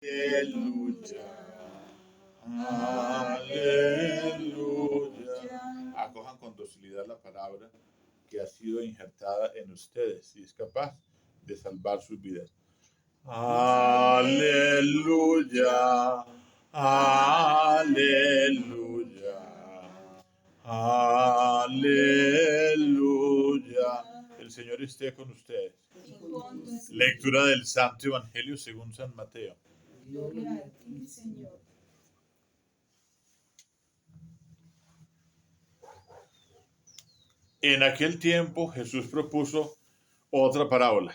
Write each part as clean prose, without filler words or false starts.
Aleluya. Aleluya. Acojan con docilidad la palabra que ha sido injertada en ustedes y es capaz de salvar sus vidas. Aleluya. Aleluya. Aleluya. El Señor esté con ustedes. Lectura del Santo Evangelio según San Mateo. Gloria a ti, Señor. En aquel tiempo Jesús propuso otra parábola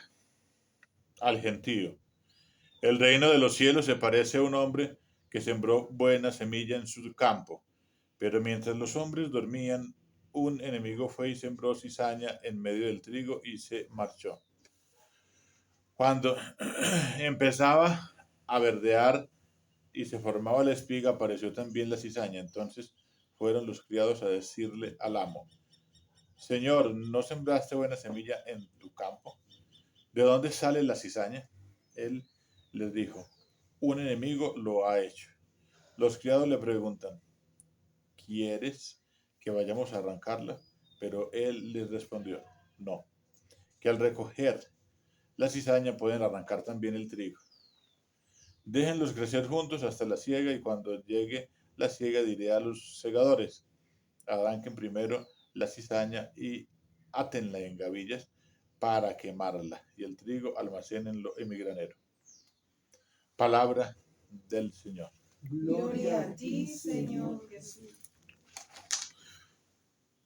al gentío. El reino de los cielos se parece a un hombre que sembró buena semilla en su campo, pero mientras los hombres dormían, un enemigo fue y sembró cizaña en medio del trigo y se marchó. Cuando empezaba a verdear y se formaba la espiga, apareció también la cizaña. Entonces fueron los criados a decirle al amo: Señor, ¿no sembraste buena semilla en tu campo? ¿De dónde sale la cizaña? Él les dijo: un enemigo lo ha hecho. Los criados le preguntan: ¿quieres que vayamos a arrancarla? Pero él les respondió: no, que al recoger la cizaña pueden arrancar también el trigo. Déjenlos crecer juntos hasta la siega, y cuando llegue la siega diré a los segadores: arranquen primero la cizaña y átenla en gavillas para quemarla, y el trigo almacénenlo en mi granero. Palabra del Señor. Gloria a ti, Señor Jesús.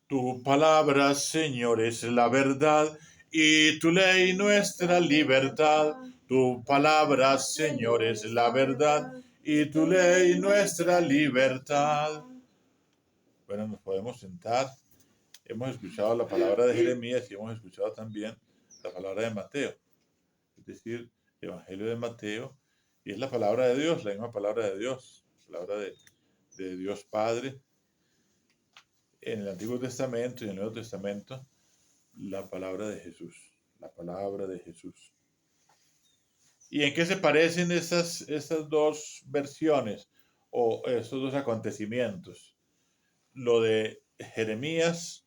Tu palabra, Señor, es la verdad, y tu ley nuestra libertad. Tu palabra, Señor, es la verdad, y tu ley nuestra libertad. Bueno, nos podemos sentar. Hemos escuchado la palabra de Jeremías y hemos escuchado también la palabra de Mateo, es decir, el Evangelio de Mateo, y es la palabra de Dios, la misma palabra de Dios, palabra de Dios Padre. En el Antiguo Testamento y en el Nuevo Testamento, la palabra de Jesús, la palabra de Jesús. ¿Y en qué se parecen estas dos versiones o estos dos acontecimientos? Lo de Jeremías,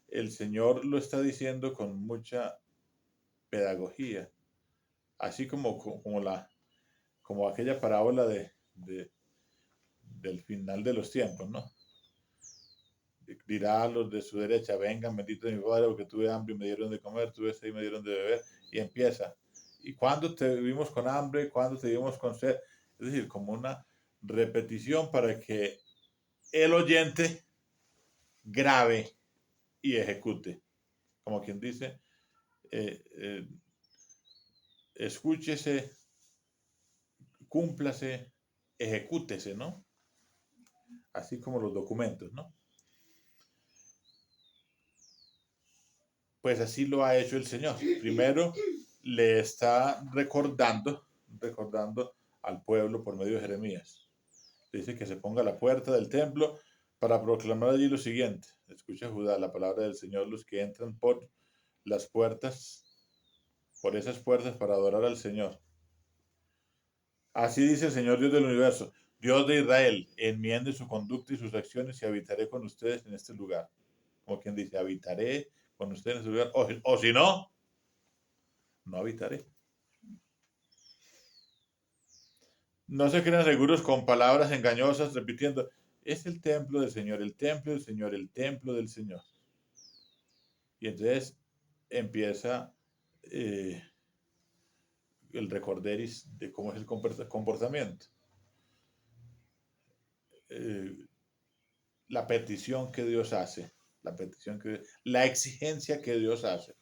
el Señor lo está diciendo con mucha pedagogía, así como aquella parábola del final de los tiempos, ¿no? Dirá a los de su derecha: vengan, bendito de mi Padre, porque tuve hambre y me dieron de comer, tuve sed y me dieron de beber, y empieza: ¿y cuándo te vimos con hambre? ¿Cuándo te vimos con sed? Es decir, como una repetición para que el oyente grabe y ejecute. Como quien dice, eh, eh, escúchese, cúmplase, ejecútese, ¿no? Así como los documentos, ¿no? Pues así lo ha hecho el Señor. Primero le está recordando al pueblo por medio de Jeremías. Dice que se ponga a la puerta del templo para proclamar allí lo siguiente: escucha, Judá, la palabra del Señor, los que entran por las puertas, por esas puertas, para adorar al Señor. Así dice el Señor Dios del universo, Dios de Israel: enmiende su conducta y sus acciones, y habitaré con ustedes en este lugar. Como quien dice, habitaré con ustedes en este lugar, o si no, no habitaré. No se crean seguros con palabras engañosas repitiendo: es el templo del Señor, el templo del Señor, el templo del Señor. Y entonces empieza el recorderis de cómo es el comportamiento. Eh, la petición que Dios hace, la exigencia que Dios hace.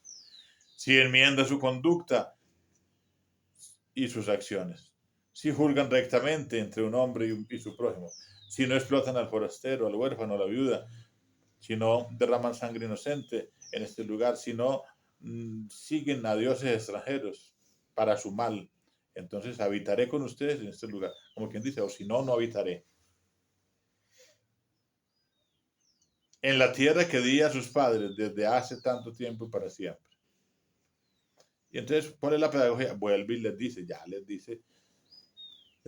Si enmienda su conducta y sus acciones, si juzgan rectamente entre un hombre y su prójimo, si no explotan al forastero, al huérfano, a la viuda, si no derraman sangre inocente en este lugar, si no siguen a dioses extranjeros para su mal, entonces habitaré con ustedes en este lugar. Como quien dice, o si no, no habitaré. En la tierra que di a sus padres desde hace tanto tiempo y para siempre. Y entonces, ¿cuál es la pedagogía? Vuelve y les dice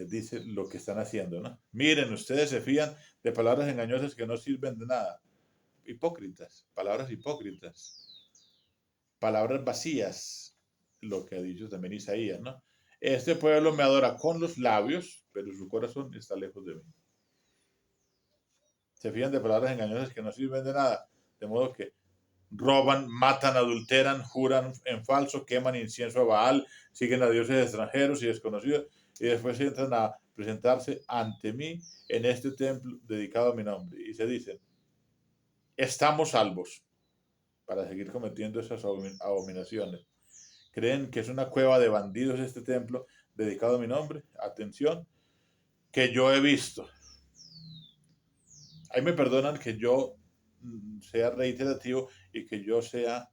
les dice lo que están haciendo, ¿no? Miren, ustedes se fían de palabras engañosas que no sirven de nada. Hipócritas, palabras vacías, lo que ha dicho también Isaías, ¿no? Este pueblo me adora con los labios, pero su corazón está lejos de mí. Se fían de palabras engañosas que no sirven de nada, de modo que roban, matan, adulteran, juran en falso, queman incienso a Baal, siguen a dioses extranjeros y desconocidos, y después entran a presentarse ante mí en este templo dedicado a mi nombre. Y se dicen, estamos salvos, para seguir cometiendo esas abominaciones. Creen que es una cueva de bandidos este templo dedicado a mi nombre. Atención, que yo he visto. Ahí me perdonan que yo sea reiterativo y que yo sea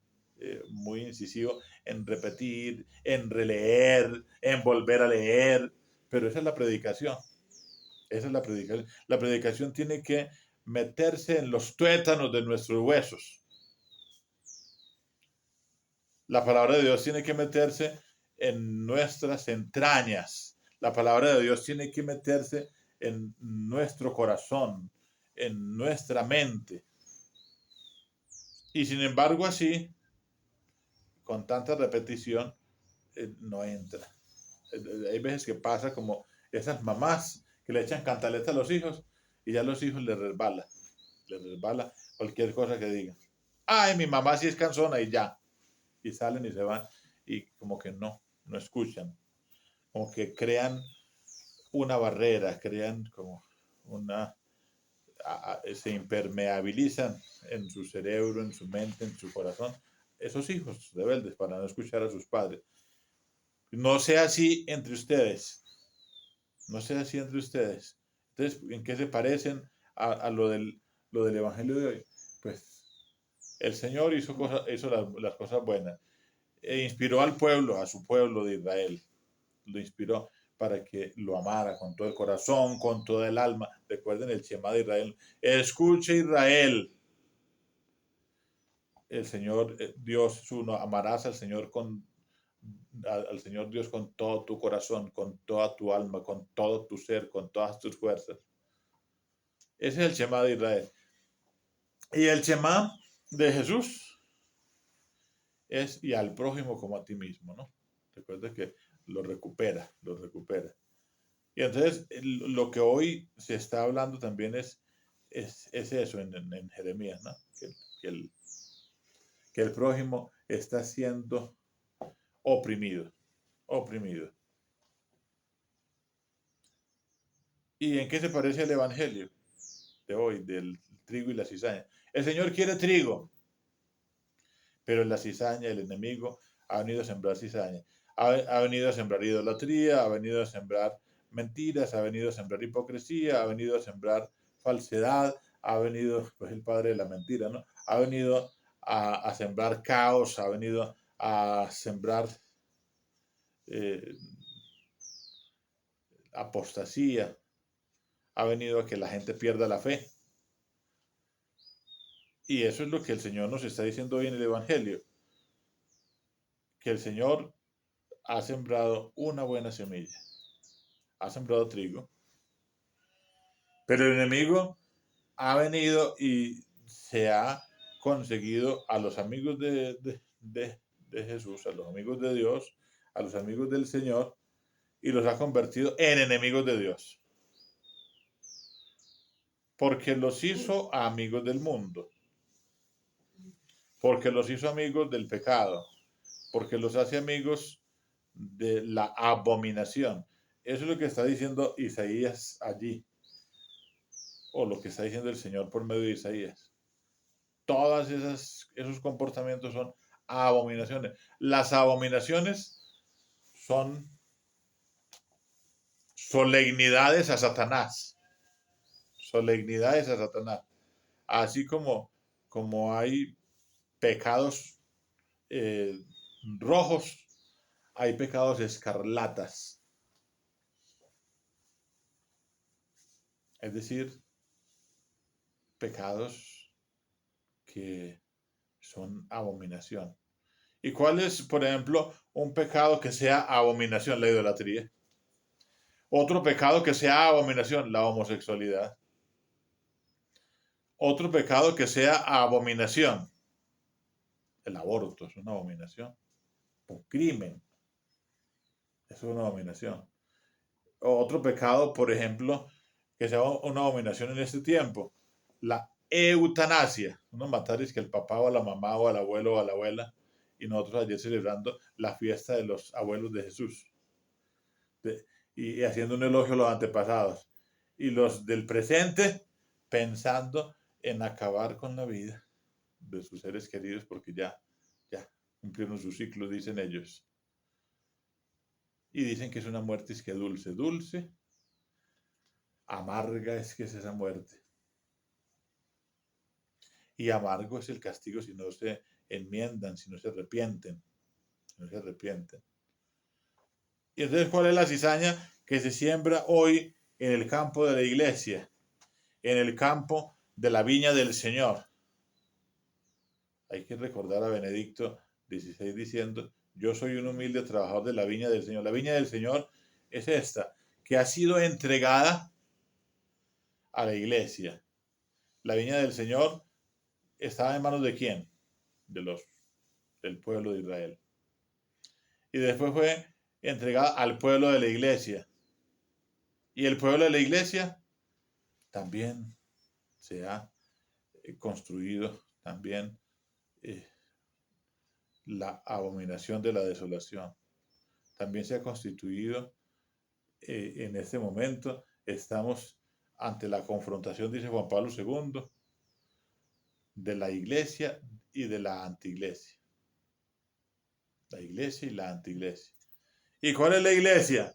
muy incisivo en repetir, en releer, en volver a leer, pero esa es la predicación. Esa es la predicación. La predicación tiene que meterse en los tuétanos de nuestros huesos. La palabra de Dios tiene que meterse en nuestras entrañas. La palabra de Dios tiene que meterse en nuestro corazón, en nuestra mente. Y sin embargo, así, con tanta repetición, no entra. Hay veces que pasa como esas mamás que le echan cantaleta a los hijos y ya a los hijos les resbala cualquier cosa que digan. Ay, mi mamá sí es cansona y ya. Y salen y se van y como que no escuchan. Como que crean una barrera, crean como una... se impermeabilizan en su cerebro, en su mente, en su corazón. Esos hijos rebeldes para no escuchar a sus padres. No sea así entre ustedes. No sea así entre ustedes. Entonces, ¿en qué se parecen a lo del Evangelio de hoy? Pues el Señor hizo las cosas buenas. E inspiró al pueblo, a su pueblo de Israel. Lo inspiró para que lo amara con todo el corazón, con toda el alma. Recuerden el Shema de Israel. Escuche Israel. El Señor Dios es uno. Amarás al Señor Dios con todo tu corazón, con toda tu alma, con todo tu ser, con todas tus fuerzas. Ese es el Shema de Israel. Y el Shema de Jesús es y al prójimo como a ti mismo, ¿no? Recuerda que lo recupera. Y entonces lo que hoy se está hablando también es eso en Jeremías, ¿no? Que el prójimo está siendo oprimido. ¿Y en qué se parece el Evangelio de hoy, del trigo y la cizaña? El Señor quiere trigo, pero la cizaña, el enemigo, ha venido a sembrar cizaña. Ha venido a sembrar idolatría, ha venido a sembrar mentiras, ha venido a sembrar hipocresía, ha venido a sembrar falsedad, ha venido, pues el padre de la mentira, ¿no? Ha venido a sembrar caos, ha venido a sembrar eh, apostasía, ha venido a que la gente pierda la fe. Y eso es lo que el Señor nos está diciendo hoy en el Evangelio, que el Señor ha sembrado una buena semilla, ha sembrado trigo, pero el enemigo ha venido y se ha conseguido a los amigos de Jesús, a los amigos de Dios, a los amigos del Señor, y los ha convertido en enemigos de Dios. Porque los hizo amigos del mundo, porque los hizo amigos del pecado, porque los hace amigos de la abominación. Eso es lo que está diciendo Isaías allí, o lo que está diciendo el Señor por medio de Isaías. Todas esos comportamientos son abominaciones. Las abominaciones son solemnidades a Satanás. Solemnidades a Satanás. Así como hay pecados rojos, hay pecados escarlatas. Es decir, pecados que son abominación. ¿Y cuál es, por ejemplo, un pecado que sea abominación? La idolatría. Otro pecado que sea abominación, la homosexualidad. Otro pecado que sea abominación, el aborto es una abominación. Un crimen, eso es una abominación. Otro pecado, por ejemplo, que sea una abominación en este tiempo, la eutanasia. Uno matar es que el papá o la mamá o el abuelo o la abuela, y nosotros ayer celebrando la fiesta de los abuelos de Jesús, y haciendo un elogio a los antepasados. Y los del presente pensando en acabar con la vida de sus seres queridos porque ya cumplieron su ciclo, dicen ellos. Y dicen que es una muerte es que dulce, dulce, amarga es que es esa muerte. Y amargo es el castigo si no se enmiendan, si no se arrepienten, si no se arrepienten. Y entonces, ¿cuál es la cizaña que se siembra hoy en el campo de la iglesia? En el campo de la viña del Señor. Hay que recordar a Benedicto XVI diciendo, yo soy un humilde trabajador de la viña del Señor. La viña del Señor es esta, que ha sido entregada a la iglesia. La viña del Señor estaba en manos de quién? Del pueblo de Israel. Y después fue entregada al pueblo de la iglesia. Y el pueblo de la iglesia también se ha construido, también la abominación de la desolación. También se ha constituido en este momento, estamos ante la confrontación, dice Juan Pablo II, de la iglesia y de la antiiglesia. La iglesia y la antiiglesia. ¿Y cuál es la iglesia?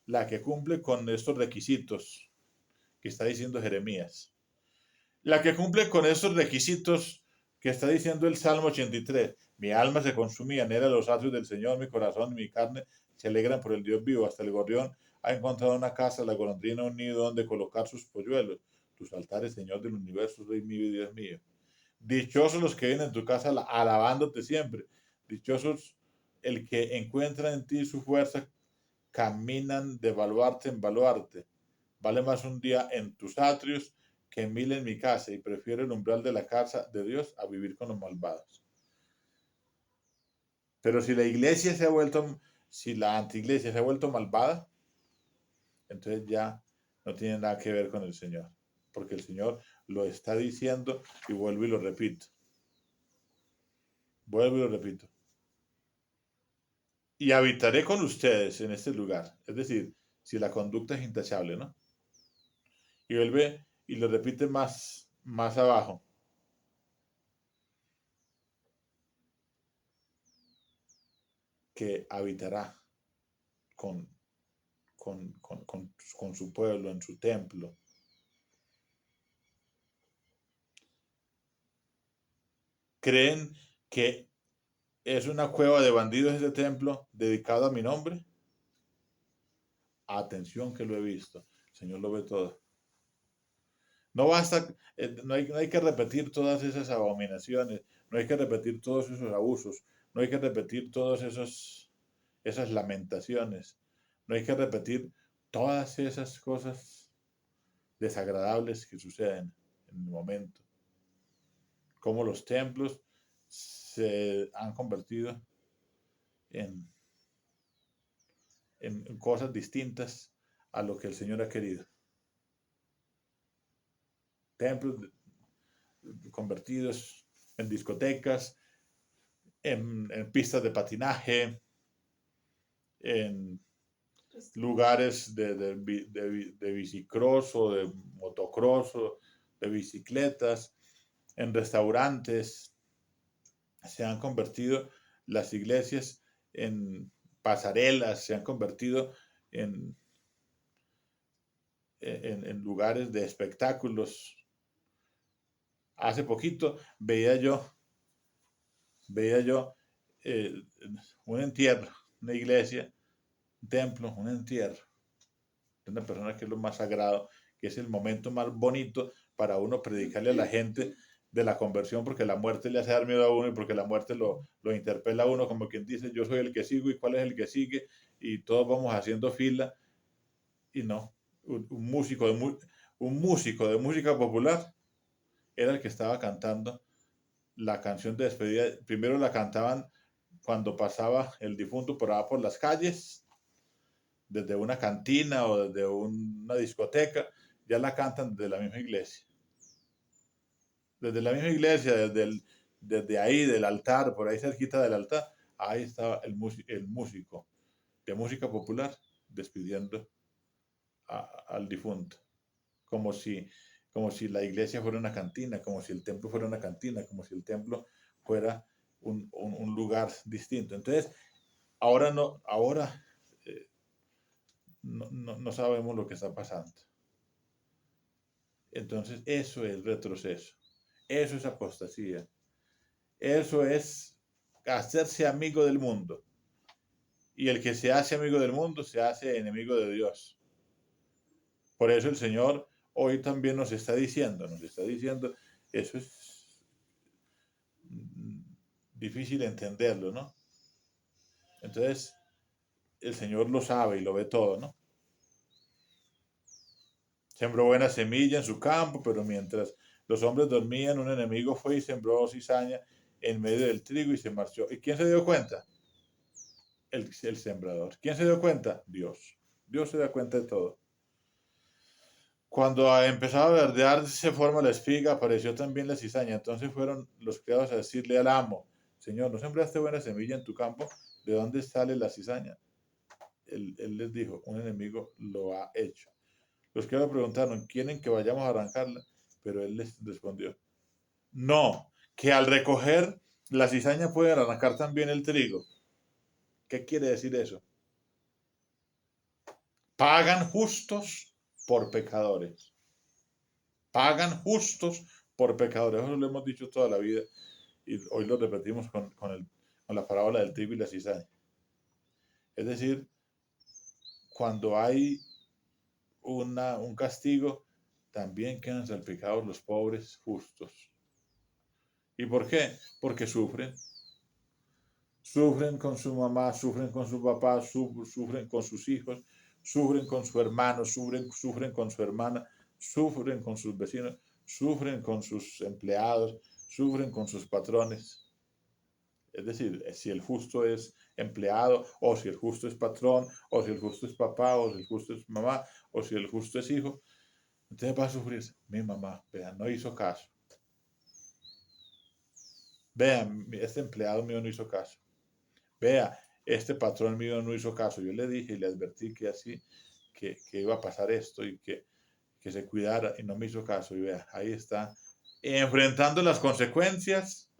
La que cumple con estos requisitos que está diciendo Jeremías. La que cumple con estos requisitos que está diciendo el Salmo 83. Mi alma se consumía, anhela los atrios del Señor, mi corazón y mi carne se alegran por el Dios vivo. Hasta el gorrión ha encontrado una casa, la golondrina un nido donde colocar sus polluelos. Tus altares, Señor del universo, Rey mío y Dios mío. Dichosos los que vienen en tu casa alabándote siempre. Dichosos el que encuentra en ti su fuerza, caminan de baluarte en baluarte. Vale más un día en tus atrios que 1000 en mi casa, y prefiero el umbral de la casa de Dios a vivir con los malvados. Pero si la iglesia se ha vuelto, si la antiiglesia se ha vuelto malvada, entonces ya no tiene nada que ver con el Señor, porque el Señor lo está diciendo y vuelvo y lo repito. Vuelvo y lo repito. Y habitaré con ustedes en este lugar. Es decir, si la conducta es intachable, ¿no? Y vuelve y lo repite más abajo. Que habitará con su pueblo, en su templo. ¿Creen que es una cueva de bandidos ese templo dedicado a mi nombre? Atención que lo he visto. El Señor lo ve todo. No basta, no hay que repetir todas esas abominaciones, no hay que repetir todos esos abusos, no hay que repetir todas esas lamentaciones, no hay que repetir todas esas cosas desagradables que suceden en el momento. Cómo los templos se han convertido en cosas distintas a lo que el Señor ha querido. Templos convertidos en discotecas, en pistas de patinaje, en lugares de bicicross o de motocross o de bicicletas, en restaurantes. Se han convertido las iglesias en pasarelas, se han convertido en lugares de espectáculos. Hace poquito veía yo un entierro, una iglesia, un templo, un entierro de una persona que es lo más sagrado, que es el momento más bonito para uno predicarle a la gente de la conversión, porque la muerte le hace dar miedo a uno y porque la muerte lo interpela a uno, como quien dice, yo soy el que sigo y cuál es el que sigue, y todos vamos haciendo fila, Y no, un músico de música popular era el que estaba cantando la canción de despedida. Primero la cantaban cuando pasaba el difunto por allá por las calles, desde una cantina o desde una discoteca, ya la cantan desde la misma iglesia. Desde la misma iglesia, desde ahí, del altar, por ahí cerquita del altar, ahí estaba el músico de música popular despidiendo al difunto, como si, como si la iglesia fuera una cantina, como si el templo fuera una cantina, como si el templo fuera un lugar distinto. Entonces, ahora no sabemos lo que está pasando. Entonces, eso es retroceso, eso es apostasía, eso es hacerse amigo del mundo. Y el que se hace amigo del mundo se hace enemigo de Dios. Por eso el Señor hoy también nos está diciendo, eso es difícil entenderlo, ¿no? Entonces, el Señor lo sabe y lo ve todo, ¿no? Sembró buena semilla en su campo, pero mientras los hombres dormían, un enemigo fue y sembró cizaña en medio del trigo y se marchó. ¿Y quién se dio cuenta? El sembrador. ¿Quién se dio cuenta? Dios. Dios se da cuenta de todo. Cuando empezaba a verdear se forma la espiga, apareció también la cizaña. Entonces fueron los criados a decirle al amo, Señor, ¿no sembraste buena semilla en tu campo? ¿De dónde sale la cizaña? Él les dijo, un enemigo lo ha hecho. Los criados preguntaron, ¿quieren que vayamos a arrancarla? Pero él les respondió, no, que al recoger la cizaña pueden arrancar también el trigo. ¿Qué quiere decir eso? Pagan justos por pecadores. Pagan justos por pecadores. Eso lo hemos dicho toda la vida y hoy lo repetimos con la parábola del trigo y la cizaña. Es decir, cuando hay un castigo, también quedan salpicados los pobres justos. ¿Y por qué? Porque sufren. Sufren con su mamá, sufren con su papá, sufren con sus hijos, sufren con su hermano, sufren con su hermana, sufren con sus vecinos, sufren con sus empleados, sufren con sus patrones. Es decir, si el justo es empleado, o si el justo es patrón, o si el justo es papá, o si el justo es mamá, o si el justo es hijo, entonces va a sufrir. Mi mamá, vean, no hizo caso. Vean, este empleado mío no hizo caso. Vea, este patrón mío no hizo caso. Yo le dije y le advertí que así, que iba a pasar esto y que se cuidara y no me hizo caso. Y vea, ahí está, enfrentando las consecuencias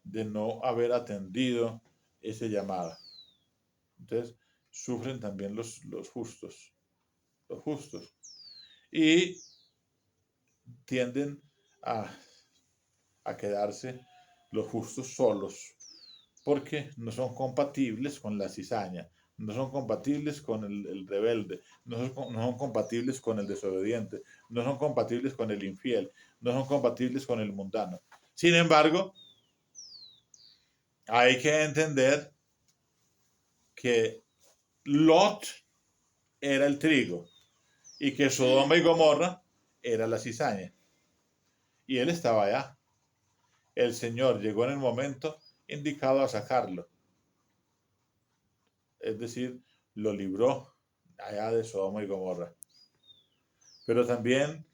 de no haber atendido ese llamado. Entonces, sufren también los justos, los justos. Y tienden a, a quedarse los justos solos, porque no son compatibles con la cizaña, no son compatibles con el rebelde, no son compatibles con el desobediente, no son compatibles con el infiel, no son compatibles con el mundano. Sin embargo, hay que entender que Lot era el trigo y que Sodoma y Gomorra era la cizaña. Y él estaba allá. El Señor llegó en el momento indicado a sacarlo. Es decir, lo libró allá de Sodoma y Gomorra. Pero también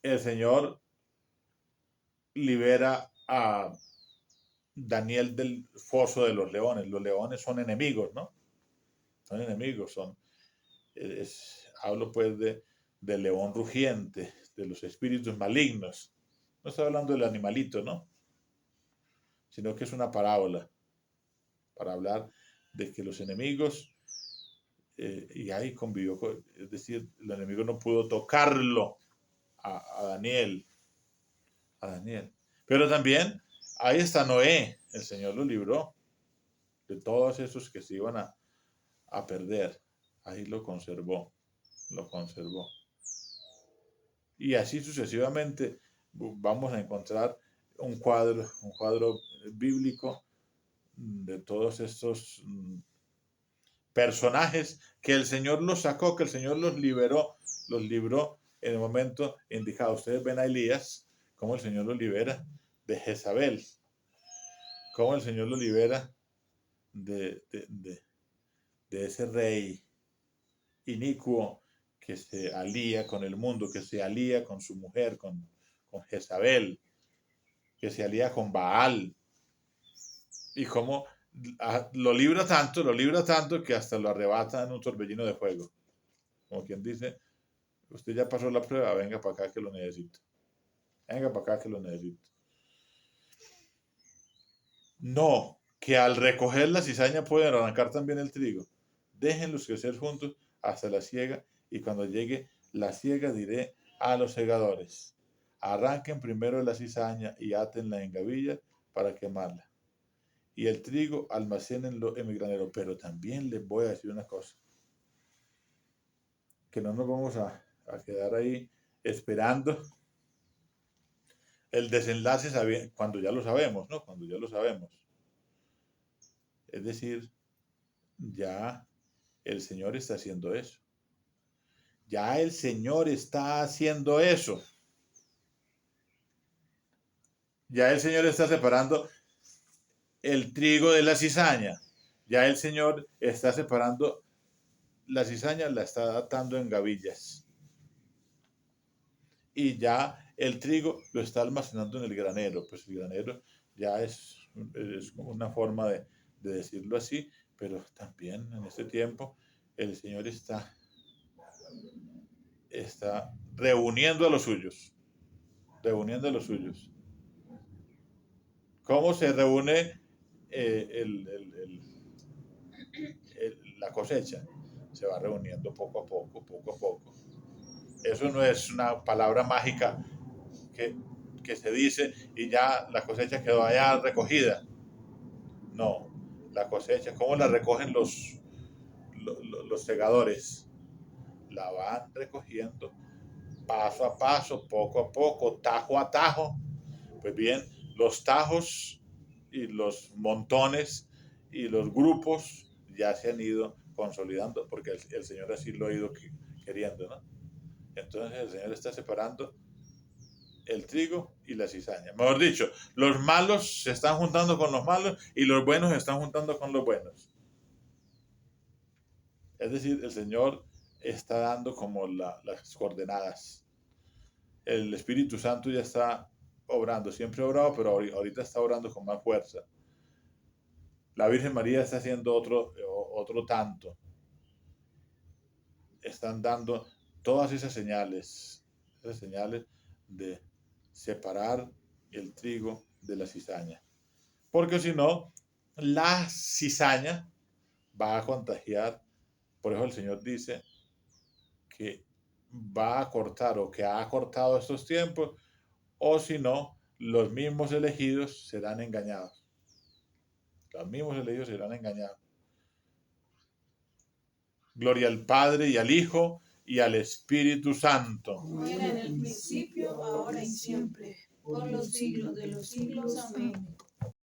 el Señor libera a Daniel del foso de los leones. Los leones son enemigos, ¿no? Son enemigos, hablo pues del león rugiente, de los espíritus malignos. No estoy hablando del animalito, ¿no? Sino que es una parábola para hablar de que los enemigos, y ahí convivió, es decir, el enemigo no pudo tocarlo a Daniel, Pero también ahí está Noé, el Señor lo libró de todos esos que se iban a perder. Ahí lo conservó, lo conservó. Y así sucesivamente vamos a encontrar un cuadro bíblico de todos estos personajes que el Señor los sacó, que el Señor los libró en el momento indicado. Ustedes ven a Elías, cómo el Señor lo libera de Jezabel, cómo el Señor lo libera de ese rey inicuo que se alía con el mundo, que se alía con su mujer, con Jezabel, que se alía con Baal, y cómo lo libra tanto que hasta lo arrebata en un torbellino de fuego. Como quien dice, usted ya pasó la prueba, venga para acá que lo necesito. Venga para acá que lo necesito. No, que al recoger la cizaña pueden arrancar también el trigo. Déjenlos crecer juntos hasta la siega, y cuando llegue la siega diré a los segadores: arranquen primero la cizaña y átenla en gavillas para quemarla. Y el trigo almacénenlo en mi granero. Pero también les voy a decir una cosa, que no nos vamos a quedar ahí esperando el desenlace cuando ya lo sabemos, ¿no? Cuando ya lo sabemos. Es decir, ya el Señor está haciendo eso. Ya el Señor está haciendo eso. Ya el Señor está separando el trigo de la cizaña. Ya el Señor está separando la cizaña, la está atando en gavillas. Y ya el trigo lo está almacenando en el granero. Pues el granero ya es una forma de decirlo así, pero también en este tiempo el Señor está reuniendo a los suyos. Reuniendo a los suyos. ¿Cómo se reúne la cosecha? Se va reuniendo poco a poco, poco a poco. Eso no es una palabra mágica que se dice y ya la cosecha quedó allá recogida. No, la cosecha, ¿cómo la recogen los segadores? La van recogiendo paso a paso, poco a poco, tajo a tajo. Pues bien, los tajos y los montones y los grupos ya se han ido consolidando, porque el Señor así lo ha ido queriendo, ¿no? Entonces el Señor está separando el trigo y la cizaña. Mejor dicho, los malos se están juntando con los malos y los buenos se están juntando con los buenos. Es decir, el Señor está dando como las coordenadas. El Espíritu Santo ya está obrando, siempre ha obrado, pero ahorita está obrando con más fuerza. La Virgen María está haciendo otro tanto. Están dando todas esas señales de separar el trigo de la cizaña. Porque si no, la cizaña va a contagiar. Por eso el Señor dice que va a cortar, o que ha cortado estos tiempos, o si no, los mismos elegidos serán engañados. Los mismos elegidos serán engañados. Gloria al Padre y al Hijo y al Espíritu Santo. Como era en el principio, ahora y siempre, por los siglos de los siglos. Amén.